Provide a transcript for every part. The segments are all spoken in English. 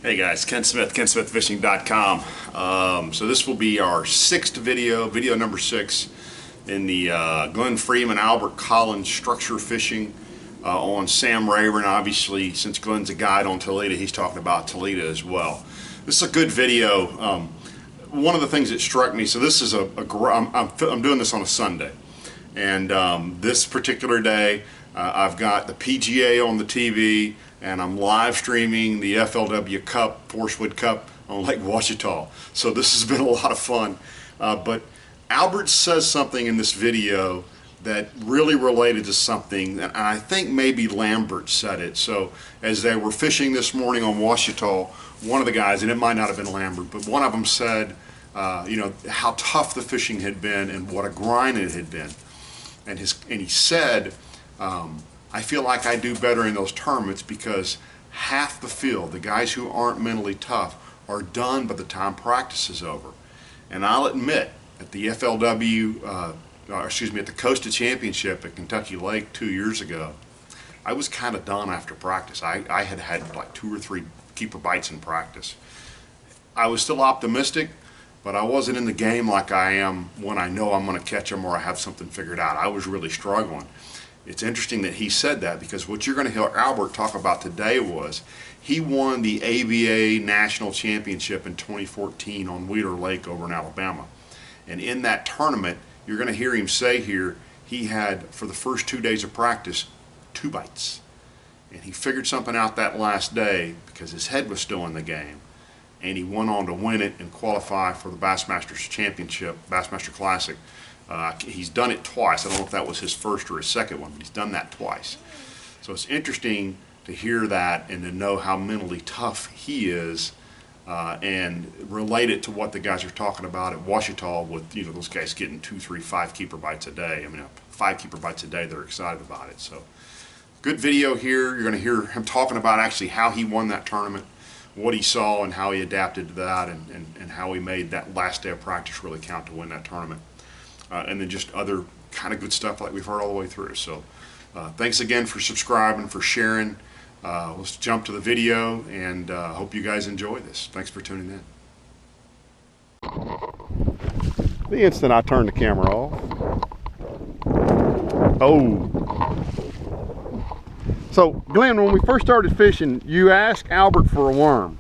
Hey guys, Ken Smith, KenSmithFishing.com. So this will be our sixth video number 6 in the Glen Freeman, Albert Collins structure fishing on Sam Rayburn. Obviously, since Glen's a guide on Toledo, he's talking about Toledo as well. This is a good video. One of the things that struck me, so this is I'm doing this on a Sunday, and this particular day I've got the PGA on the TV, and I'm live streaming the FLW Cup, Forcewood Cup on Lake Ouachita. So this has been a lot of fun. But Albert says something in this video that really related to something, and I think maybe Lambert said it. So as they were fishing this morning on Ouachita, one of the guys, and it might not have been Lambert, but one of them said, you know, how tough the fishing had been and what a grind it had been. And he said, I feel like I do better in those tournaments because half the field, the guys who aren't mentally tough, are done by the time practice is over. And I'll admit, at the FLW, at the Costa Championship at Kentucky Lake 2 years ago, I was kind of done after practice. I had had like 2 or 3 keeper bites in practice. I was still optimistic, but I wasn't in the game like I am when I know I'm going to catch them or I have something figured out. I was really struggling. It's interesting that he said that, because what you're going to hear Albert talk about today was he won the ABA National Championship in 2014 on Weeder Lake over in Alabama. And in that tournament, you're going to hear him say here, he had, for the first 2 days of practice, 2 bites. And he figured something out that last day because his head was still in the game. And he went on to win it and qualify for the Bassmasters Championship, Bassmaster Classic. He's done it twice. I don't know if that was his first or his second one, but he's done that twice. So it's interesting to hear that and to know how mentally tough he is, and relate it to what the guys are talking about at Ouachita with, you know, those guys getting 2, 3, 5 keeper bites a day. I mean, 5 keeper bites a day, they're excited about it. So good video here. You're going to hear him talking about actually how he won that tournament, what he saw and how he adapted to that, and how he made that last day of practice really count to win that tournament. And then just other kind of good stuff like we've heard all the way through. So thanks again for subscribing, for sharing. Let's jump to the video, and hope you guys enjoy this. Thanks for tuning in. The instant I turn the camera off. Oh. So Glenn, when we first started fishing, you asked Albert for a worm.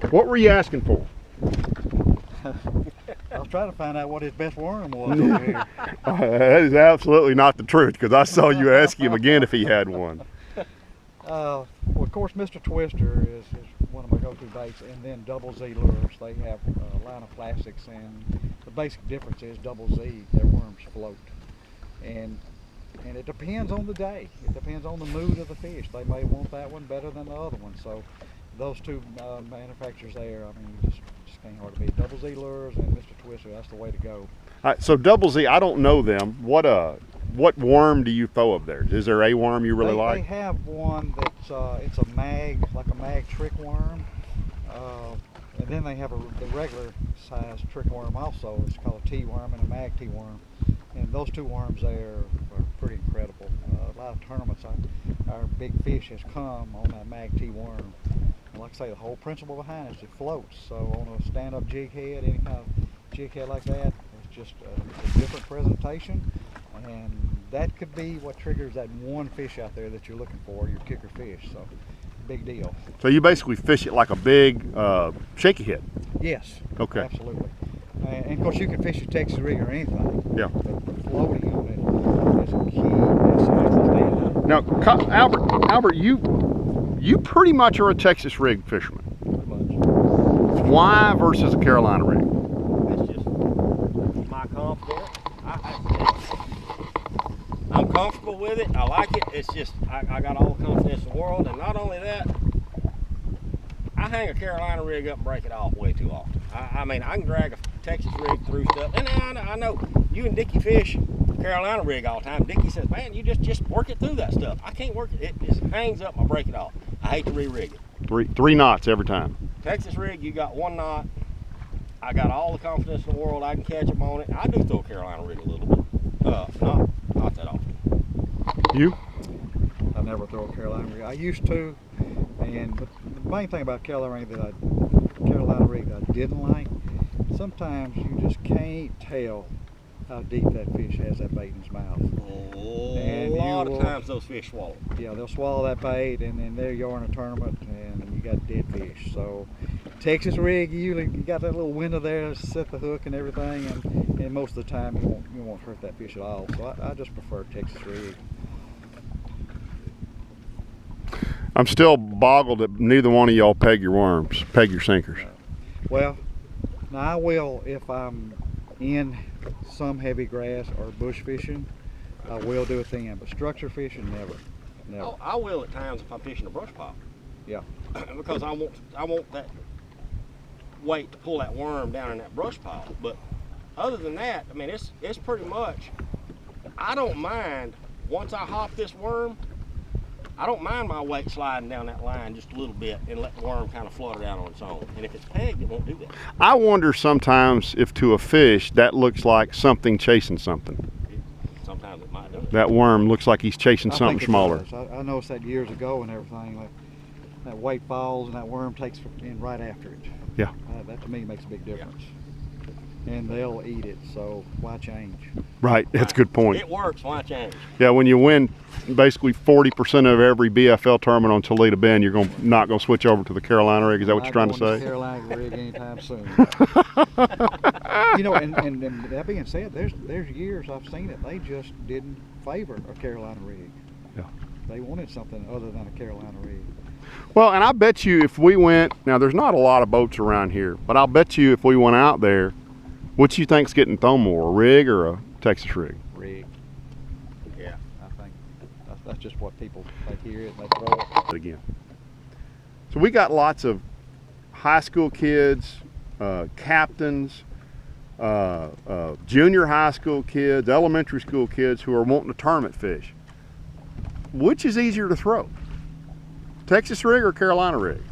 What were you asking for? I was trying to find out what his best worm was over here. That is absolutely not the truth, because I saw you ask him again if he had one. Well, of course, Mr. Twister is one of my go-to baits, and then Double Z lures. They have a line of plastics, and the basic difference is Double Z, their worms float. And it depends on the day. It depends on the mood of the fish. They may want that one better than the other one. So those two manufacturers there, I mean, just can't hard to beat. Double Z lures and Mr. Twister, that's the way to go. All right, so Double Z, I don't know them. What worm do you throw up there? Is there a worm you really like? They have one that's it's a mag, like a mag trick worm, and then they have the regular size trick worm also. It's called a T worm and a mag T worm, and those two worms there are pretty incredible. A lot of tournaments, our big fish has come on that mag T worm. And like I say, the whole principle behind it is it floats. So on a stand-up jig head, any kind of jig head like that, it's just a different presentation, and that could be what triggers that one fish out there that you're looking for, your kicker fish. So big deal. So you basically fish it like a big shaky head? Yes. Okay. Absolutely. And of course you can fish a Texas rig or anything. Yeah. But floating on it is a key. Now, Albert, you pretty much are a Texas rig fisherman. Pretty much. Why versus a Carolina rig? That's just my confidence. I'm comfortable with it. I like it. It's just I got all the confidence in the world, and not only that, I hang a Carolina rig up and break it off way too often. I mean, I can drag a Texas rig through stuff, and I know you and Dickie fish Carolina rig all the time. Dickie says, man, you just work it through that stuff. I can't work it. It just hangs up and I break it off. I hate to re-rig it. Three knots every time. Texas rig, you got 1 knot. I got all the confidence in the world. I can catch them on it. I do throw a Carolina rig a little bit. Not that often. You? I never throw a Carolina rig. I used to, but main thing about Carolina rig that I didn't like, sometimes you just can't tell how deep that fish has that bait in his mouth. A lot of times those fish swallow. Yeah, they'll swallow that bait, and then there you are in a tournament, and you got dead fish. So Texas rig, you got that little window there to set the hook and everything, and most of the time you won't hurt that fish at all. So I just prefer Texas rig. I'm still boggled that neither one of y'all peg your worms, peg your sinkers. Well, now I will if I'm in some heavy grass or bush fishing. I will do it then, but structure fishing, never. Oh, I will at times if I'm fishing a brush pile. Yeah. Because I want that weight to pull that worm down in that brush pile. But other than that, I mean, it's pretty much, I don't mind, once I hop this worm, I don't mind my weight sliding down that line just a little bit and let the worm kind of flutter out on its own. And if it's pegged, it won't do that. I wonder sometimes if to a fish that looks like something chasing something. Sometimes it might do it. That worm looks like he's chasing something smaller. I noticed that years ago and everything. Like that weight falls and that worm takes in right after it. Yeah. That to me makes a big difference. And they'll eat it, so why change? Right, that's a good point. It works, why change? Yeah, when you win basically 40% of every BFL tournament on Toledo Bend, you're not going to switch over to the Carolina rig. Is that what you're trying to say? Carolina rig anytime soon. You know, and that being said, there's years I've seen it. They just didn't favor a Carolina rig. Yeah. They wanted something other than a Carolina rig. Well, and I bet you if we went, now there's not a lot of boats around here, but I'll bet you if we went out there, what you think's getting thrown more, a rig or a Texas rig? Rig. Yeah. I think that's just what people, they hear it and they throw it. Again. So we got lots of high school kids, captains, junior high school kids, elementary school kids who are wanting to tournament fish. Which is easier to throw? Texas rig or Carolina rig?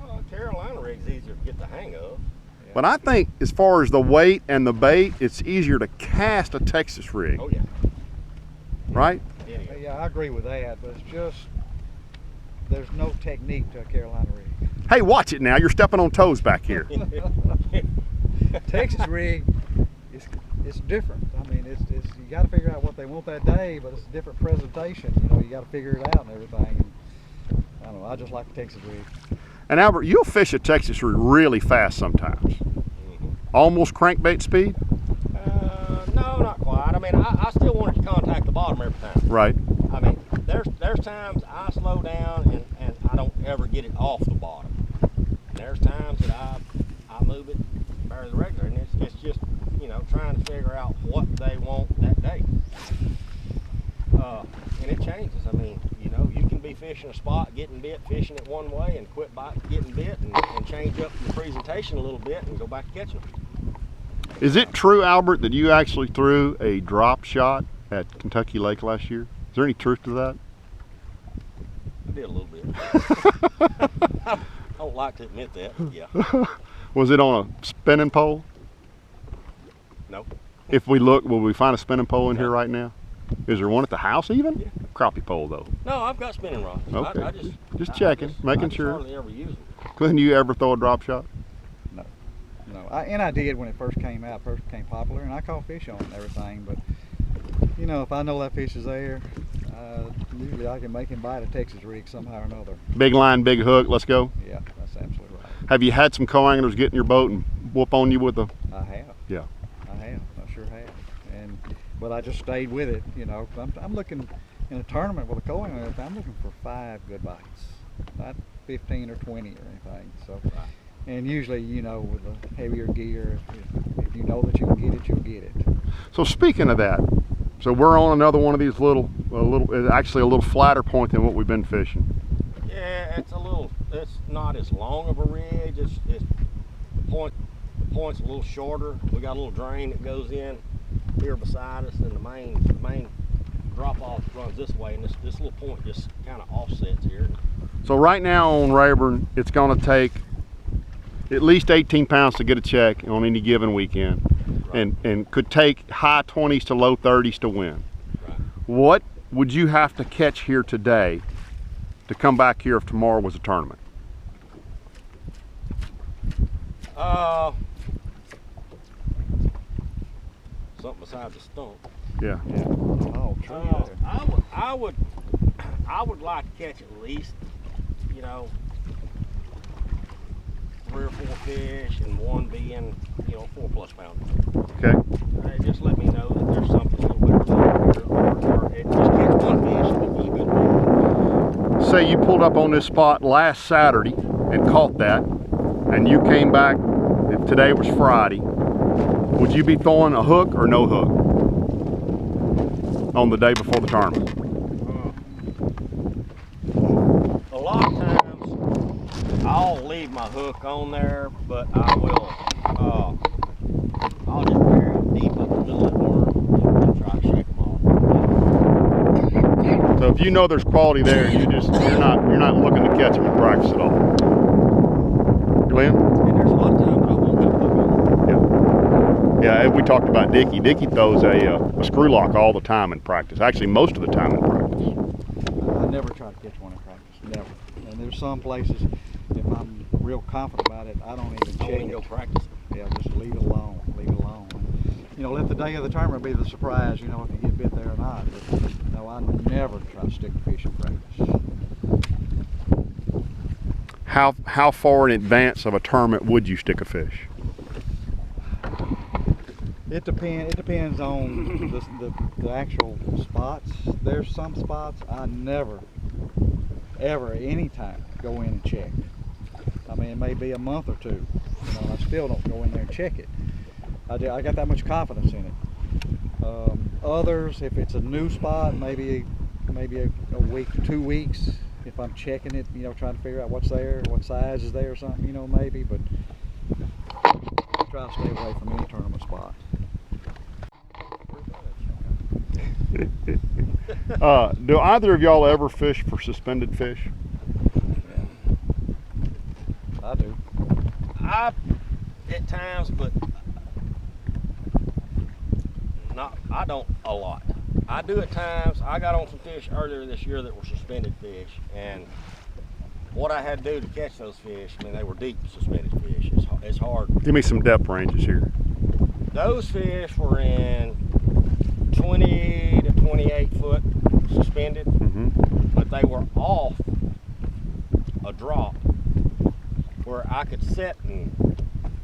Well, Carolina rig's easier to get the hang of. But I think as far as the weight and the bait, it's easier to cast a Texas rig. Oh yeah. Right? Yeah, I agree with that, but it's just, there's no technique to a Carolina rig. Hey, watch it now. You're stepping on toes back here. Texas rig, it's different. I mean, it's you got to figure out what they want that day, but it's a different presentation. You know, you got to figure it out and everything. And, I don't know. I just like the Texas rig. And Albert, you'll fish a Texas rig really fast sometimes. Almost crankbait speed? No, not quite. I mean, I still want it to contact the bottom every time. Right. I mean, there's times I slow down and I don't ever get it off the bottom. And there's times that I move it fairly regular, and it's just, you know, trying to figure out what they want that day. And it changes. I mean, you know, you can be fishing a spot, getting bit, fishing it one way, and quit getting bit, and change up the presentation a little bit and go back to catching them. Is it true, Albert, that you actually threw a drop shot at Kentucky Lake last year? Is there any truth to that? I did a little bit. I don't like to admit that, but yeah. Was it on a spinning pole? No. If we look, will we find a spinning pole in No. here right now? Is there one at the house even? Yeah. Crappie pole though. No, I've got spinning rods. Okay. I Just checking, making I just sure. hardly ever use them. Glenn, you ever throw a drop shot? No. And I did when it first came out, first became popular, and I caught fish on it and everything. But you know, if I know that fish is there, usually I can make him bite a Texas rig somehow or another. Big line, big hook. Let's go. Yeah, that's absolutely right. Have you had some co-anglers get in your boat and whoop on you with a? I have. Yeah. I sure have. But I just stayed with it, you know. I'm looking in a tournament with a co-angler. I'm looking for 5 good bites, not 15 or 20 or anything. So, and usually, you know, with the heavier gear, if you know that you can get it, you'll get it. So speaking of that, so we're on another one of these actually a little flatter point than what we've been fishing. Yeah, it's not as long of a ridge. The point's a little shorter. We got a little drain that goes in here beside us, and the main drop off runs this way, and this little point just kind of offsets here. So right now on Rayburn, it's going to take at least 18 pounds to get a check on any given weekend, Right. and could take high 20s to low 30s to win. Right. What would you have to catch here today to come back here if tomorrow was a tournament? Something besides a stump. Yeah. Yeah. Oh, true. there. I would like to catch at least, you know, 3 or 4 fish, and one being, you know, 4+ pound. Okay. Just let me know that there's something a little bit or it just catch one fish and it was a good bait. Say you pulled up on this spot last Saturday and caught that, and you came back, if today was Friday, would you be throwing a hook or no hook on the day before the tournament? A lot of times I'll leave my hook on there, but I will I'll just bury it deep up in the middle of the worm and try to shake them off. So if you know there's quality there, you're not looking to catch them in practice at all. Glenn? And there's a lot of times I won't have a hook on. Yeah, we talked about Dickie. Dickie throws a screw lock all the time in practice. Actually, most of the time in practice. I never try to catch one in practice. Never. And there's some places, if I'm real confident about it, I don't even check it. Go practice. Yeah, just leave it alone. Leave it alone. You know, let the day of the tournament be the surprise. You know, if you get bit there or not. But no, I never try to stick a fish in practice. How far in advance of a tournament would you stick a fish? It depends on the actual spots. There's some spots I never, ever, anytime go in and check. I mean, it may be a month or two. You know, I still don't go in there and check it. I got that much confidence in it. Others, if it's a new spot, maybe a week to 2 weeks. If I'm checking it, you know, trying to figure out what's there, what size is there or something, you know, maybe. But I try to stay away from any tournament spot. Do either of y'all ever fish for suspended fish? I do. At times, but I don't a lot. I do at times. I got on some fish earlier this year that were suspended fish, and what I had to do to catch those fish, I mean, they were deep suspended fish. It's hard. Give me some depth ranges here. Those fish were in 20 to 28 foot suspended, but they were off a drop where I could set in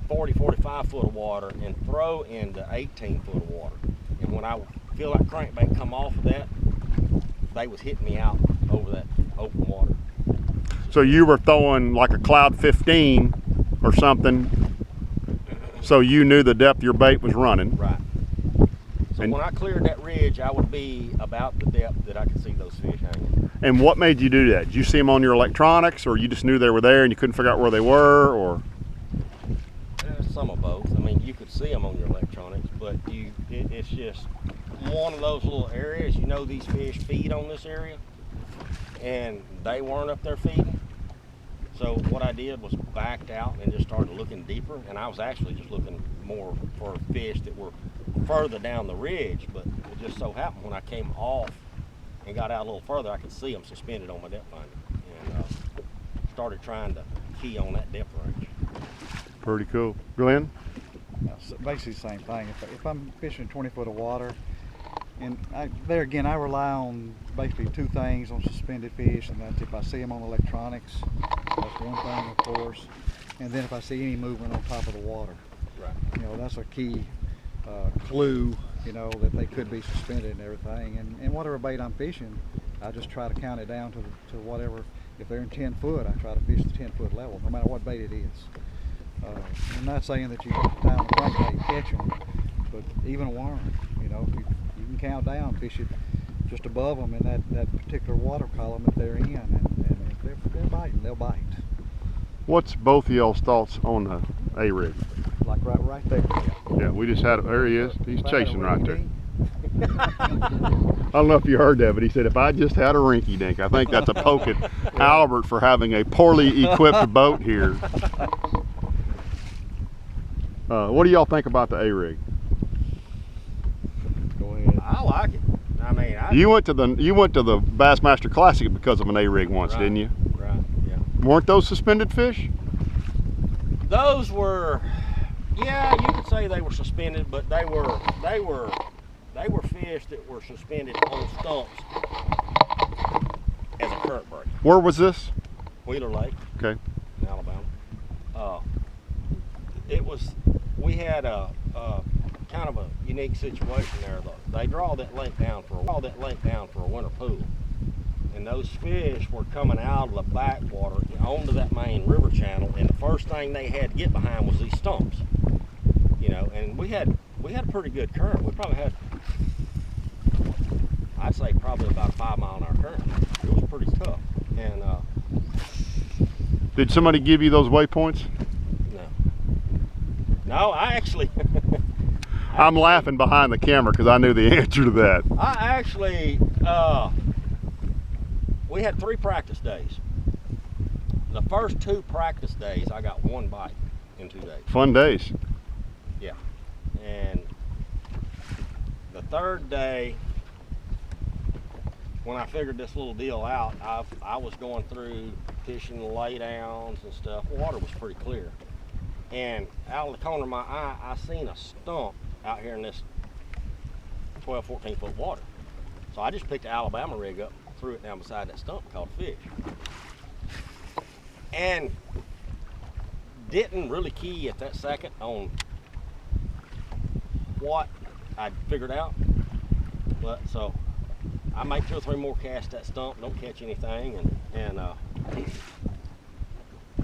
40, 45 foot of water and throw into 18 foot of water. And when I would feel that crankbait come off of that, they was hitting me out over that open water. So you were throwing like a cloud 15 or something, so you knew the depth your bait was running. Right. So when I cleared that ridge, I would be about the depth that I could see those fish hanging. And what made you do that? Did you see them on your electronics, or you just knew they were there and you couldn't figure out where they were, or? Some of both. I mean, you could see them on your electronics, but it's just one of those little areas. You know, these fish feed on this area, and they weren't up there feeding. So what I did was backed out and just started looking deeper, and I was actually just looking more for fish that were further down the ridge, but it just so happened when I came off and got out a little further, I could see them suspended on my depth finder, and started trying to key on that depth range. Pretty cool. Glenn? So basically the same thing. If I'm fishing 20 foot of water, and there again, I rely on basically 2 things on suspended fish, and that's if I see them on electronics, that's one thing, of course, and then if I see any movement on top of the water. Right. You know, that's a key clue, you know, that they could be suspended and everything. And whatever bait I'm fishing, I just try to count it down to whatever. If they're in 10 foot, I try to fish the 10 foot level, no matter what bait it is. I'm not saying that you tie on the crankbait and catch them, but even a worm, you know, you can count down, fish it just above them in that particular water column that they're in, and if they're biting, they'll bite. What's both of y'all's thoughts on the A-rig? Like right there. Yeah, we just had, there he is. He's chasing right there. I don't know if you heard that, but he said, if I just had a rinky dink. I think that's a poke at Albert for having a poorly equipped boat here. What do y'all think about the A-rig? Go ahead. I like it. I mean, You went to the Bassmaster Classic because of an A-rig once, Right. didn't you? Right. Yeah. Weren't those suspended fish? Those were, yeah, you could say they were suspended, but they were fish that were suspended on stumps as a current break. Where was this? Wheeler Lake. Okay. In Alabama. We had a kind of a unique situation there though. They draw that lake down for a winter pool. And those fish were coming out of the backwater onto that main river channel, and the first thing they had to get behind was these stumps. You know, and we had a pretty good current. We probably had, I'd say probably about a 5 mile an hour current. It was pretty tough. And Did somebody give you those waypoints? no, I actually I'm laughing behind the camera because I knew the answer to that. I actually, we had 3 practice days. The first 2 practice days, I got 1 bite in 2 days. Fun days. Yeah. And the 3rd day, when I figured this little deal out, I was going through fishing the laydowns and stuff. Water was pretty clear. And out of the corner of my eye, I seen a stump out here in this 12, 14 foot water. So I just picked the Alabama rig up, threw it down beside that stump, caught a fish. And didn't really key at that second on what I'd figured out. But so I made 2 or 3 more casts that stump, don't catch anything, and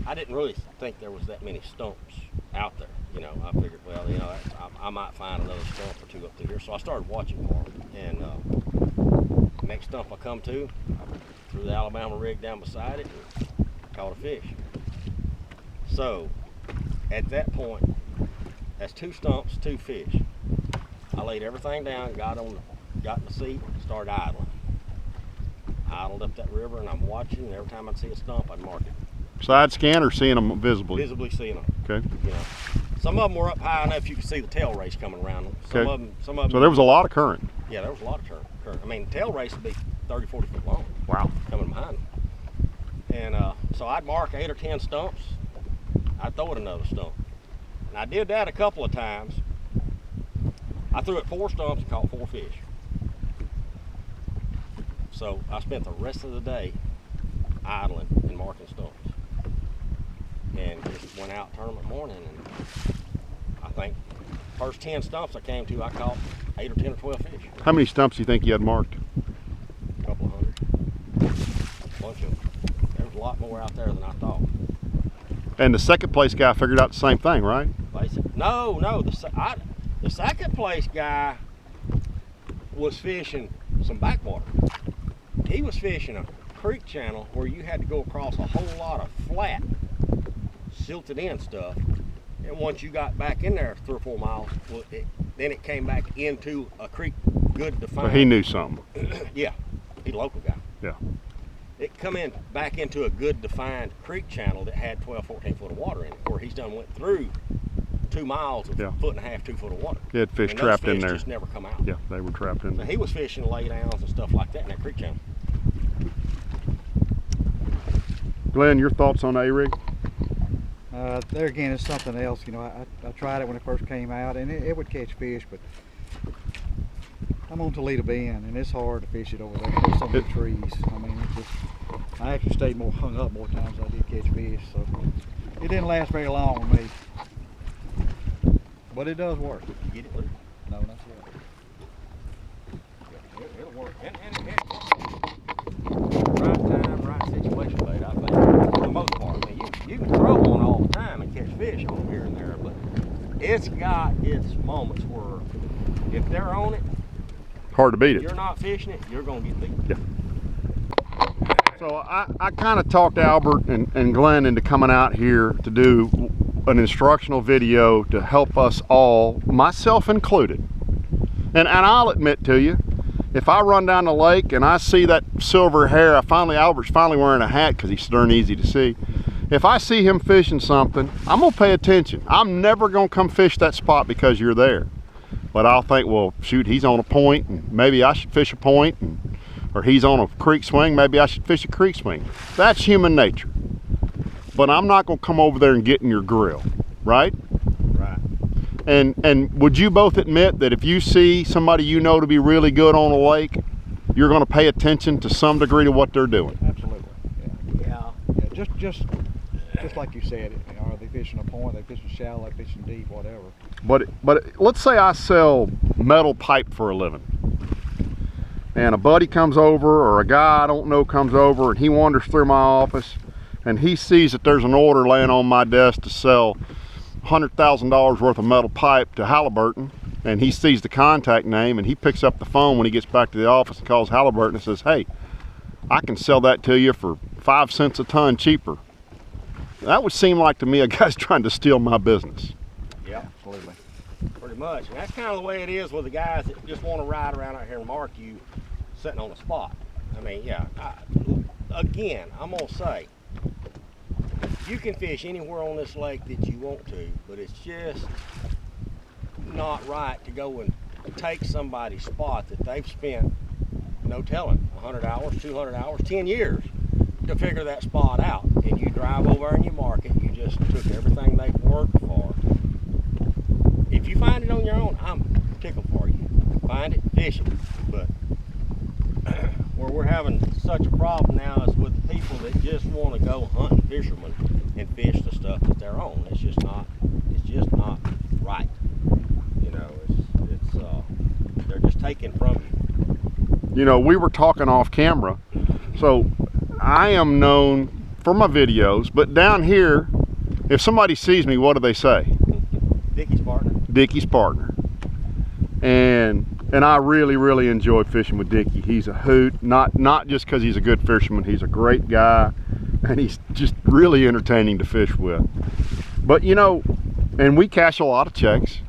I didn't really think there was that many stumps out there. You know, I figured, well, you know, I might find another stump or 2 up through here. So I started watching for them. And next stump I come to, I threw the Alabama rig down beside it and caught a fish. So at that point, that's 2 stumps, 2 fish. I laid everything down, got in the seat, started idling. Idled up that river, and I'm watching, and every time I'd see a stump, I'd mark it. Side scan or seeing them visibly? Visibly seeing them. Okay. You know, some of them were up high enough you could see the tail race coming around them. Some Okay. of them. So there was a lot of current. Yeah, there was a lot of current. I mean, tail race would be 30, 40 foot long. Wow. Coming behind them. And so I'd mark 8 or 10 stumps. I'd throw it another stump. And I did that a couple of times. I threw it 4 stumps and caught 4 fish. So I spent the rest of the day idling and marking stumps. And just went out tournament morning, and I think first 10 stumps I came to, I caught 8 or 10 or 12 fish. How many stumps do you think you had marked? A couple of hundred. Bunch of them. There was a lot more out there than I thought. And the second place guy figured out the same thing, right? No. The second place guy was fishing some backwater. He was fishing a creek channel where you had to go across a whole lot of flat, silted in stuff. And once you got back in there 3 or 4 miles, well, then it came back into a creek, good defined. So he knew something. Yeah, he's a local guy. Yeah. It come in back into a good defined creek channel that had 12, 14 foot of water in it, where he's done went through 2 miles of 1.5 2 foot of water. He had fish and trapped those in fish there. Just never come out. Yeah, they were trapped in So there. he was fishing laydowns and stuff like that in that creek channel. Glenn, your thoughts on A-rig? There again, it's something else. You know, I tried it when it first came out, and it would catch fish, but I'm on Toledo Bend, and it's hard to fish it over there. There's so many trees. I mean, it's just, I actually stayed hung up more times than I did catch fish, so it didn't last very long with me. But it does work. You get it, Luke? No, that's right. It'll work. And right time, right situation, bait, I think, for the most part. I mean, you can throw one all the time and catch fish on here and there, but it's got its moments where if they're on it, Hard to beat it. you're not fishing it, you're going to get beat. Yeah. So I kind of talked Albert and Glenn into coming out here to do an instructional video to help us all, myself included. And I'll admit to you, if I run down the lake and I see that silver hair, Albert's finally wearing a hat because he's darn easy to see. If I see him fishing something, I'm gonna pay attention. I'm never gonna come fish that spot because you're there. But I'll think, well, shoot, he's on a point, and maybe I should fish a point, or he's on a creek swing, maybe I should fish a creek swing. That's human nature. But I'm not gonna come over there and get in your grill. right? Right. And would you both admit that if you see somebody you know to be really good on a lake, you're going to pay attention to some degree to what they're doing? Absolutely. Yeah. Yeah. Just like you said, you know, are they fishing a point? Are they fishing shallow? Are they fishing deep? Whatever. But let's say I sell metal pipe for a living, and a buddy comes over, or a guy I don't know comes over, and he wanders through my office, and he sees that there's an order laying on my desk to sell $100,000 worth of metal pipe to Halliburton, and he sees the contact name, and he picks up the phone when he gets back to the office and calls Halliburton and says, "Hey, I can sell that to you for 5 cents a ton cheaper." That would seem like to me a guy's trying to steal my business. Yeah, absolutely. Pretty much. And that's kind of the way it is with the guys that just want to ride around out here and mark you sitting on the spot. I mean, yeah, again, I'm going to say, you can fish anywhere on this lake that you want to, but it's just not right to go and take somebody's spot that they've spent, no telling, 100 hours, 200 hours, 10 years to figure that spot out. And you drive over and you mark it, you just took everything they've worked for. If you find it on your own, I'm tickled for you. Find it, fish it. But where we're having such a problem now is with the people that just want to go hunting fishermen and fish the stuff that they're on. It's just not right. You know, they're just taking from you. You know, we were talking off camera, so I am known for my videos, but down here, if somebody sees me, what do they say? Dickie's partner. Dickie's partner. And I really enjoy fishing with Dickie. He's a hoot, not just because he's a good fisherman. He's a great guy, and he's just really entertaining to fish with. But you know, and we cash a lot of checks.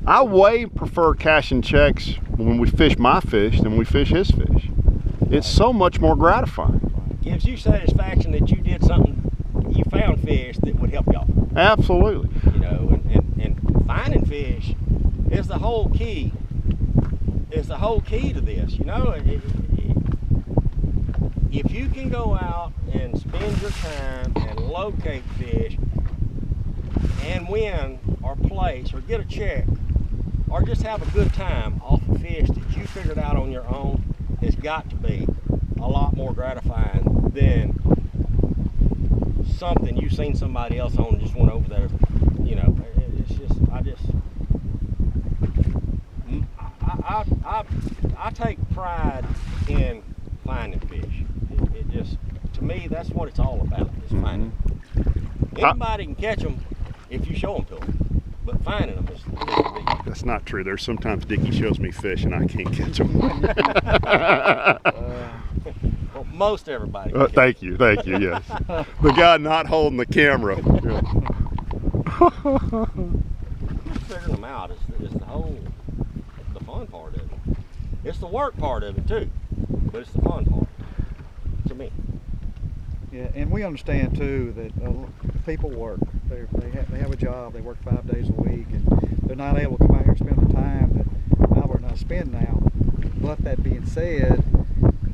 I way prefer cashing checks when we fish my fish than we fish his fish. It's so much more gratifying. Gives you satisfaction that you did something, you found fish that would help y'all. Absolutely. You know, and finding fish is the whole key. Is the whole key to this. You know, if you can go out and spend your time and locate fish and win or place or get a check or just have a good time off of fish that you figured out on your own, it's got to be a lot more gratifying than something you've seen somebody else on and just went over there. You know, it's just, I take pride in finding fish. It just, to me, that's what it's all about, is finding them. Anybody can catch them if you show them to them, but finding them is the big. That's not true. There's sometimes Dickie shows me fish and I can't catch them. Well, most everybody. Thank you, yes. The guy not holding the camera. Figuring them out is the fun part of it. It's the work part of it too, but it's the fun part to me. Yeah, and we understand too that people work. They have a job. They work 5 days a week, and they're not able to come out here and spend the time that Albert and I spend now. But that being said,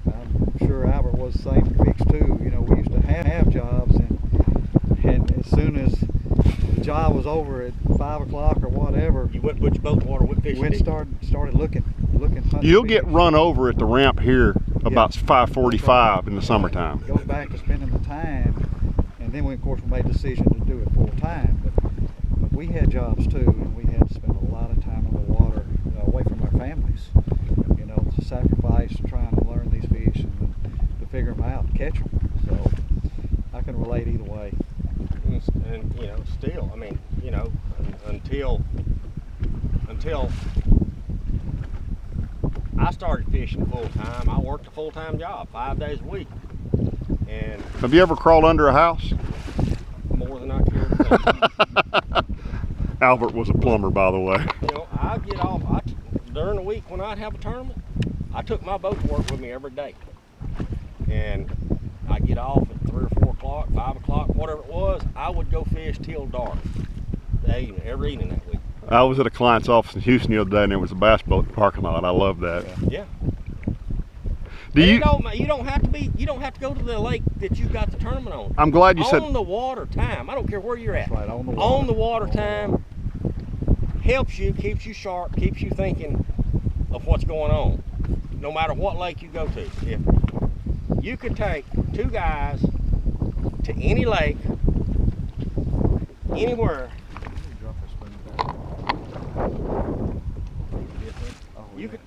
I'm sure Albert was the same fix too. You know, we used to have jobs, and as soon as the job was over at 5 o'clock or whatever, You went put your boat in the water, went fishing. we started looking. You'll get run over at the ramp here about 5:45 in the summertime. Goes back to spending the time, and then we of course made the decision to do it full time. But we had jobs too, and we had to spend a lot of time on the water, away from our families. You know, to sacrifice trying to learn these fish and to figure them out, and catch them. So I can relate either way. And you know, still, I mean, you know, until I started fishing full time, I worked a full-time job, 5 days a week, and Have you ever crawled under a house? more than I cared to think. Albert was a plumber, by the way. You know, I'd get off during the week when I'd have a tournament. I took my boat to work with me every day, and I'd get off at 3 or 4 o'clock, 5 o'clock, whatever it was. I would go fish till dark, every evening that week. I was at a client's office in Houston the other day, and there was a bass boat in the parking lot. I love that. Yeah. Do you? You don't have to go to the lake that you got the tournament on. I'm glad you said. On the water time. I don't care where you're at. That's right, on the water. On the water time helps you, keeps you sharp, keeps you thinking of what's going on. No matter what lake you go to. If you could take 2 guys to any lake, anywhere.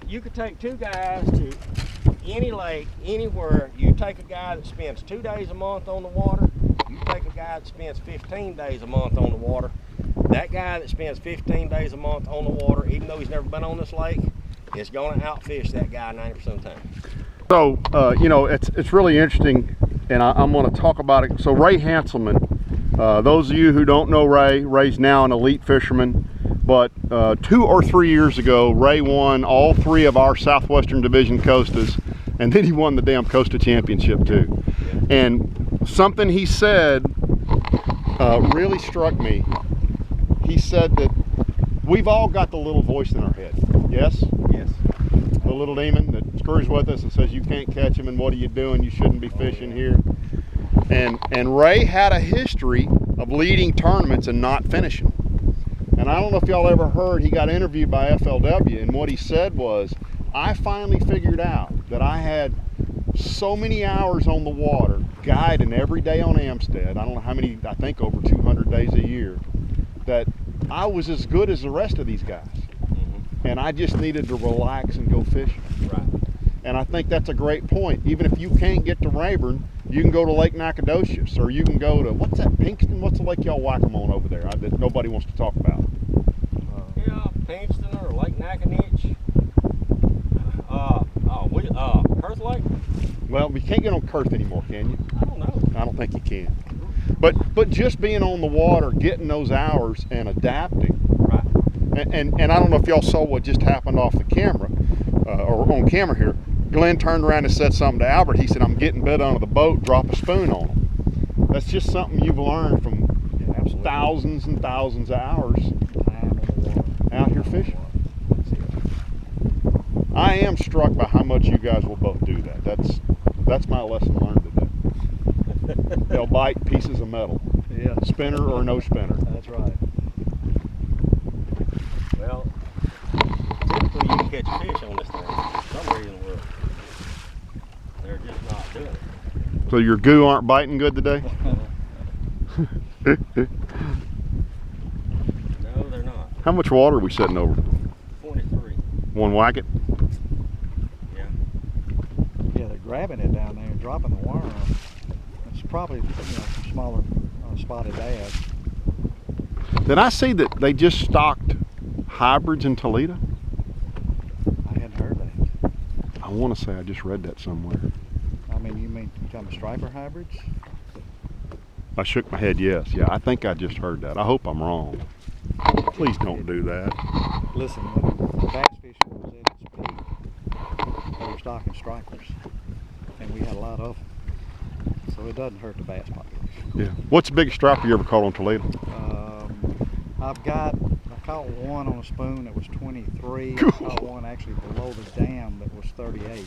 You could take 2 guys to any lake, anywhere. You take a guy that spends 2 days a month on the water. You take a guy that spends 15 days a month on the water. That guy that spends 15 days a month on the water, even though he's never been on this lake, is going to outfish that guy 90% of the time. So, you know, it's really interesting, and I'm going to talk about it. So Ray Hanselman, those of you who don't know Ray's now an elite fisherman, but 2 or 3 years ago, Ray won all 3 of our Southwestern Division Costas, and then he won the damn Costa Championship too. And something he said really struck me. He said that we've all got the little voice in our head. Yes? Yes. The little demon that screws with us and says you can't catch him and what are you doing? You shouldn't be fishing here. And Ray had a history of leading tournaments and not finishing. And I don't know if y'all ever heard, he got interviewed by FLW, and what he said was, I finally figured out that I had so many hours on the water, guiding every day on Amstead, I don't know how many, I think over 200 days a year, that I was as good as the rest of these guys. And I just needed to relax and go fishing. Right. And I think that's a great point. Even if you can't get to Rayburn, you can go to Lake Nacogdoches, or you can go to, what's that, Pinkston? What's the lake y'all whack 'em on over there that nobody wants to talk about? Yeah, Pinkston or Lake Nacogdoches. Perth Lake? Well, we can't get on Kurth anymore, can you? I don't know. I don't think you can. But just being on the water, getting those hours and adapting. Right. And I don't know if y'all saw what just happened off the camera, or on camera here. Glenn turned around and said something to Albert. He said, I'm getting bit under the boat, drop a spoon on them. That's just something you've learned from thousands and thousands of hours out here fishing. I am struck by how much you guys will both do that. That's my lesson learned today. They'll bite pieces of metal. Yeah. Spinner or no spinner. That's right. Well, typically you can catch a fish on this thing. For some reason they're just not doing it. So your goo aren't biting good today? No, they're not. How much water are we setting over? 43. One whack-it? Yeah. Yeah, they're grabbing it down there and dropping the worm. It's probably some smaller spotted bass. Did I see that they just stocked hybrids in Toledo? I hadn't heard that. I want to say I just read that somewhere. I mean, you talking striper hybrids? I shook my head yes. Yeah, I think I just heard that. I hope I'm wrong. Please don't do that. Listen, when bass fishing was at its peak, they were stocking stripers, and we had a lot of them. So it doesn't hurt the bass population. Yeah. What's the biggest striper you ever caught on Toledo? I caught one on a spoon that was 23. I caught one actually below the dam that was 38.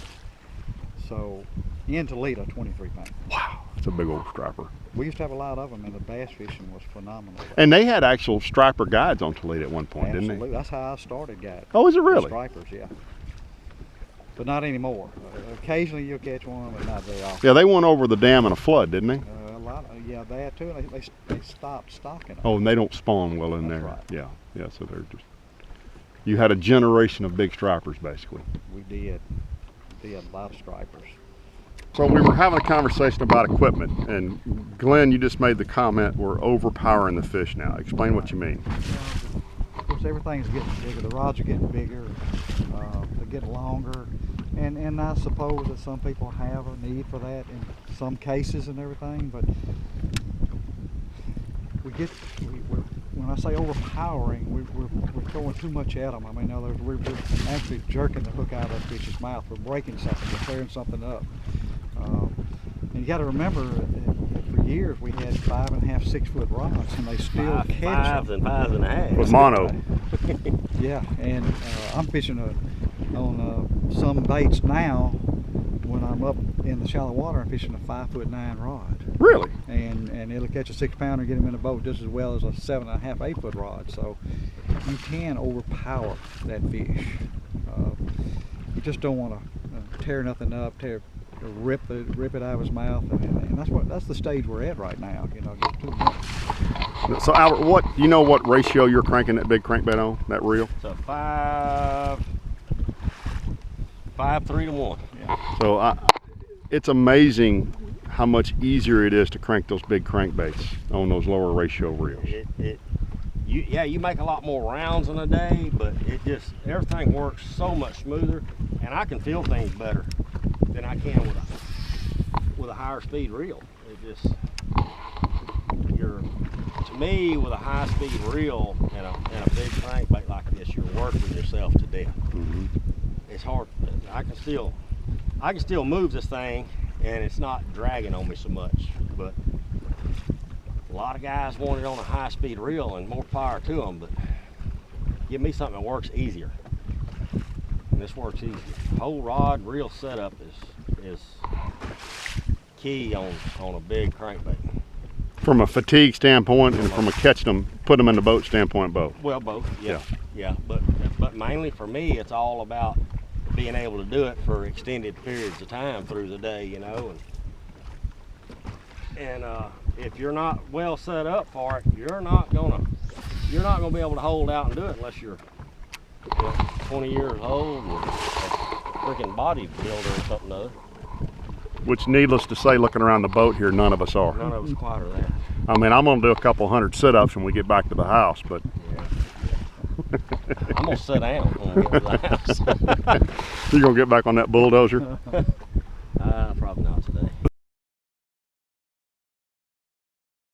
So in Toledo, 23 pounds. Wow, that's a big old striper. We used to have a lot of them, and the bass fishing was phenomenal. And they had actual striper guides on Toledo at one point, Absolutely. didn't they? That's how I started guiding. Oh, is it really? Stripers, yeah. But not anymore. Occasionally you'll catch one, but not very often. Yeah, they went over the dam in a flood, didn't they? A lot. Yeah, they had too. They stopped stocking them. Oh, and they don't spawn well in That's there. right. Yeah, yeah. So they're just. You had a generation of big stripers, basically. We did a lot of stripers. So we were having a conversation about equipment, and Glenn, you just made the comment we're overpowering the fish now. Explain what you mean. Of course, everything's getting bigger. The rods are getting bigger. They're getting longer, and I suppose that some people have a need for that in some cases and everything. But when I say overpowering, we're throwing too much at them. I mean, in other words, we're actually jerking the hook out of that fish's mouth. We're breaking something. We're tearing something up. And you got to remember that for years we had 5.5, 6 foot rods, and they still catch Fives them. and fives and a half. With mono. Yeah, and I'm fishing on some baits now when I'm up in the shallow water, I'm fishing a 5'9" rod. Really? And it'll catch a 6-pounder and get him in a boat just as well as a 7.5, 8-foot rod. So you can overpower that fish. You just don't want to tear nothing up, rip it out of his mouth, and that's the stage we're at right now. You know, just too much. So Albert, what ratio you're cranking that big crankbait on, that reel? It's a 5-3 to 1. Yeah. So it's amazing how much easier it is to crank those big crankbaits on those lower ratio reels. You make a lot more rounds in a day, but everything works so much smoother, and I can feel things better than I can with a higher speed reel. To me, with a high speed reel and a big crankbait like this, you're working yourself to death. Mm-hmm. It's hard. I can still move this thing, and it's not dragging on me so much. But a lot of guys want it on a high speed reel, and more power to them. But give me something that works easier. And this works easier. Whole rod reel setup is key on a big crankbait. From a fatigue standpoint and from a catch them, put them in the boat standpoint, both. Well, both. Yeah. But mainly for me, it's all about being able to do it for extended periods of time through the day, you know. And if you're not well set up for it, you're not gonna be able to hold out and do it unless you're 20 years old and a freaking bodybuilder or something other. Which, needless to say, looking around the boat here, none of us are. None of us quite are that. I mean, I'm gonna do a couple hundred sit-ups when we get back to the house, but Yeah. I'm gonna sit down when we get to the house. you're gonna get back on that bulldozer.